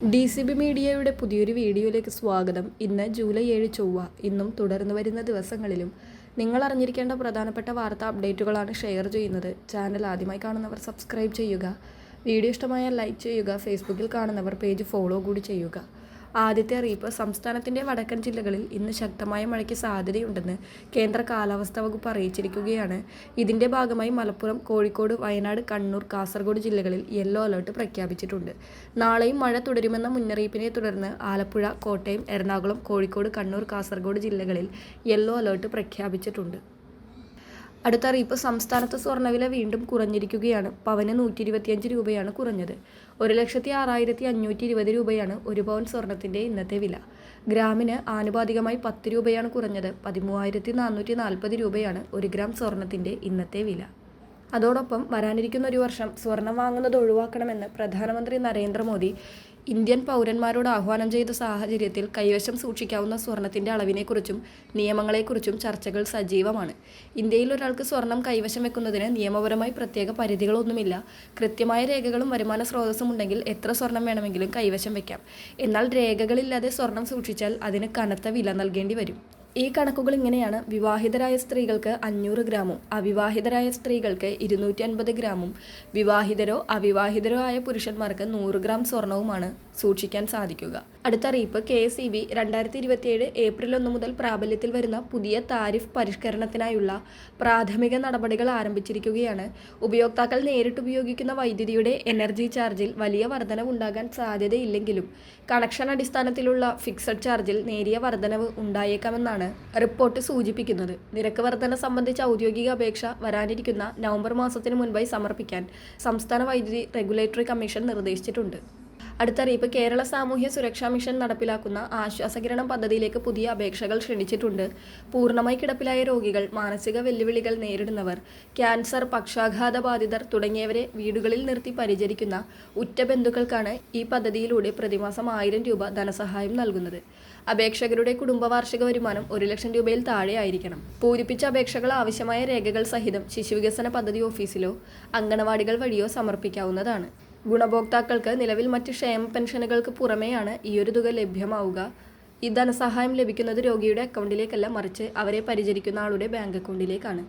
DCB മീഡിയയുടെ പുതിയൊരു വീഡിയോയിലേക്ക് സ്വാഗതം. ഇന്ന് ജൂലൈ 7 ചൊവ്വ. ഇന്നും തുടർന്ന് വരുന്ന ദിവസങ്ങളിലും നിങ്ങൾ അറിഞ്ഞിരിക്കേണ്ട പ്രധാനപ്പെട്ട വാർത്താ അപ്ഡേറ്റുകളാണ് ഷെയർ ചെയ്യുന്നത്. ചാനൽ ആദ്യമായി കാണുന്നവർ സബ്സ്ക്രൈബ് ചെയ്യുക. വീഡിയോ ഇഷ്ടമായാൽ ലൈക്ക് ചെയ്യുക. ഫേസ്ബുക്കിൽ കാണുന്നവർ പേജ് ഫോളോ കൂടി ചെയ്യുക. ആദ്യത്തെ അറിയിപ്പ്, സംസ്ഥാനത്തിൻ്റെ വടക്കൻ ജില്ലകളിൽ ഇന്ന് ശക്തമായ മഴയ്ക്ക് സാധ്യതയുണ്ടെന്ന് കേന്ദ്ര കാലാവസ്ഥാ വകുപ്പ് അറിയിച്ചിരിക്കുകയാണ്. ഇതിൻ്റെ ഭാഗമായി മലപ്പുറം, കോഴിക്കോട്, വയനാട്, കണ്ണൂർ, കാസർഗോഡ് ജില്ലകളിൽ യെല്ലോ അലർട്ട് പ്രഖ്യാപിച്ചിട്ടുണ്ട്. നാളെയും മഴ തുടരുമെന്ന മുന്നറിയിപ്പിനെ തുടർന്ന് ആലപ്പുഴ, കോട്ടയം, എറണാകുളം, കോഴിക്കോട്, കണ്ണൂർ, കാസർഗോഡ് ജില്ലകളിൽ യെല്ലോ അലർട്ട് പ്രഖ്യാപിച്ചിട്ടുണ്ട്. അടുത്ത അറിയിപ്പ്, സംസ്ഥാനത്ത് സ്വർണ്ണവില വീണ്ടും കുറഞ്ഞിരിക്കുകയാണ്. പവന് 125 രൂപയാണ് കുറഞ്ഞത്. 1,06,520 രൂപയാണ് ഒരു പവൻ സ്വർണത്തിൻ്റെ ഇന്നത്തെ വില. ഗ്രാമിന് ആനുപാതികമായി 10 രൂപയാണ് കുറഞ്ഞത്. 13,440 രൂപയാണ് ഒരു ഗ്രാം സ്വർണത്തിൻ്റെ ഇന്നത്തെ വില. അതോടൊപ്പം വരാനിരിക്കുന്ന ഒരു വർഷം സ്വർണം വാങ്ങുന്നത് ഒഴിവാക്കണമെന്ന് പ്രധാനമന്ത്രി നരേന്ദ്രമോദി ഇന്ത്യൻ പൗരന്മാരോട് ആഹ്വാനം ചെയ്ത സാഹചര്യത്തിൽ കൈവശം സൂക്ഷിക്കാവുന്ന സ്വർണത്തിൻ്റെ അളവിനെക്കുറിച്ചും നിയമങ്ങളെക്കുറിച്ചും ചർച്ചകൾ സജീവമാണ്. ഇന്ത്യയിൽ ഒരാൾക്ക് സ്വർണം കൈവശം വെക്കുന്നതിന് നിയമപരമായി പ്രത്യേക പരിധികളൊന്നുമില്ല. കൃത്യമായ രേഖകളും വരുമാന സ്രോതസ്സും ഉണ്ടെങ്കിൽ എത്ര സ്വർണം വേണമെങ്കിലും കൈവശം വെക്കാം. എന്നാൽ രേഖകളില്ലാതെ സ്വർണം സൂക്ഷിച്ചാൽ അതിന് കനത്ത വില നൽകേണ്ടി വരും. ഈ കണക്കുകൾ ഇങ്ങനെയാണ്. വിവാഹിതരായ സ്ത്രീകൾക്ക് 500 ഗ്രാമും അവിവാഹിതരായ സ്ത്രീകൾക്ക് 250 ഗ്രാമും വിവാഹിതരോ അവിവാഹിതരോ ആയ പുരുഷന്മാർക്ക് 100 ഗ്രാം സ്വർണവുമാണ് സൂക്ഷിക്കാൻ സാധിക്കുക. അടുത്ത അറിയിപ്പ്, KSEB 2027 ഏപ്രിൽ 1 മുതൽ പ്രാബല്യത്തിൽ വരുന്ന പുതിയ താരിഫ് പരിഷ്കരണത്തിനായുള്ള പ്രാഥമിക നടപടികൾ ആരംഭിച്ചിരിക്കുകയാണ്. ഉപയോക്താക്കൾ നേരിട്ട് ഉപയോഗിക്കുന്ന വൈദ്യുതിയുടെ എനർജി ചാർജിൽ വലിയ വർധനവ് ഉണ്ടാകാൻ സാധ്യതയില്ലെങ്കിലും കണക്ഷൻ അടിസ്ഥാനത്തിലുള്ള ഫിക്സഡ് ചാർജിൽ നേരിയ വർധനവ് ഉണ്ടായേക്കാമെന്നാണ് റിപ്പോർട്ട് സൂചിപ്പിക്കുന്നത്. നിരക്ക് വർധന സംബന്ധിച്ച ഔദ്യോഗിക അപേക്ഷ വരാനിരിക്കുന്ന നവംബർ മാസത്തിന് മുൻപായി സമർപ്പിക്കാൻ സംസ്ഥാന വൈദ്യുതി റെഗുലേറ്ററി കമ്മീഷൻ നിർദ്ദേശിച്ചിട്ടുണ്ട്. അടുത്ത അറിയിപ്പ്, കേരള സാമൂഹ്യ സുരക്ഷാ മിഷൻ നടപ്പിലാക്കുന്ന ആശ്വാസകിരണം പദ്ധതിയിലേക്ക് പുതിയ അപേക്ഷകൾ ക്ഷണിച്ചിട്ടുണ്ട്. പൂർണ്ണമായി കിടപ്പിലായ രോഗികൾ, മാനസിക വെല്ലുവിളികൾ നേരിടുന്നവർ, ക്യാൻസർ, പക്ഷാഘാത ബാധിതർ തുടങ്ങിയവരെ വീടുകളിൽ നിർത്തി പരിചരിക്കുന്ന ഉറ്റ ബന്ധുക്കൾക്കാണ് ഈ പദ്ധതിയിലൂടെ പ്രതിമാസം 1000 രൂപ ധനസഹായം നൽകുന്നത്. അപേക്ഷകരുടെ കുടുംബ വാർഷിക വരുമാനം 1 ലക്ഷം രൂപയിൽ താഴെ ആയിരിക്കണം. പൂരിപ്പിച്ച അപേക്ഷകൾ ആവശ്യമായ രേഖകൾ സഹിതം ശിശുവികസന പദ്ധതി ഓഫീസിലോ അങ്കണവാടികൾ വഴിയോ സമർപ്പിക്കാവുന്നതാണ്. ഗുണഭോക്താക്കൾക്ക് നിലവിൽ മറ്റ് ക്ഷേമ പെൻഷനുകൾക്ക് പുറമെയാണ് ഈയൊരു തുക ലഭ്യമാവുക. ഈ ധനസഹായം ലഭിക്കുന്നത് രോഗിയുടെ അക്കൗണ്ടിലേക്കല്ല, മറിച്ച് അവരെ പരിചരിക്കുന്ന ആളുടെ ബാങ്ക് അക്കൗണ്ടിലേക്കാണ്.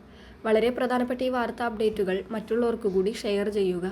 വളരെ പ്രധാനപ്പെട്ട ഈ വാർത്താ അപ്ഡേറ്റുകൾ മറ്റുള്ളവർക്ക് കൂടി ഷെയർ ചെയ്യുക.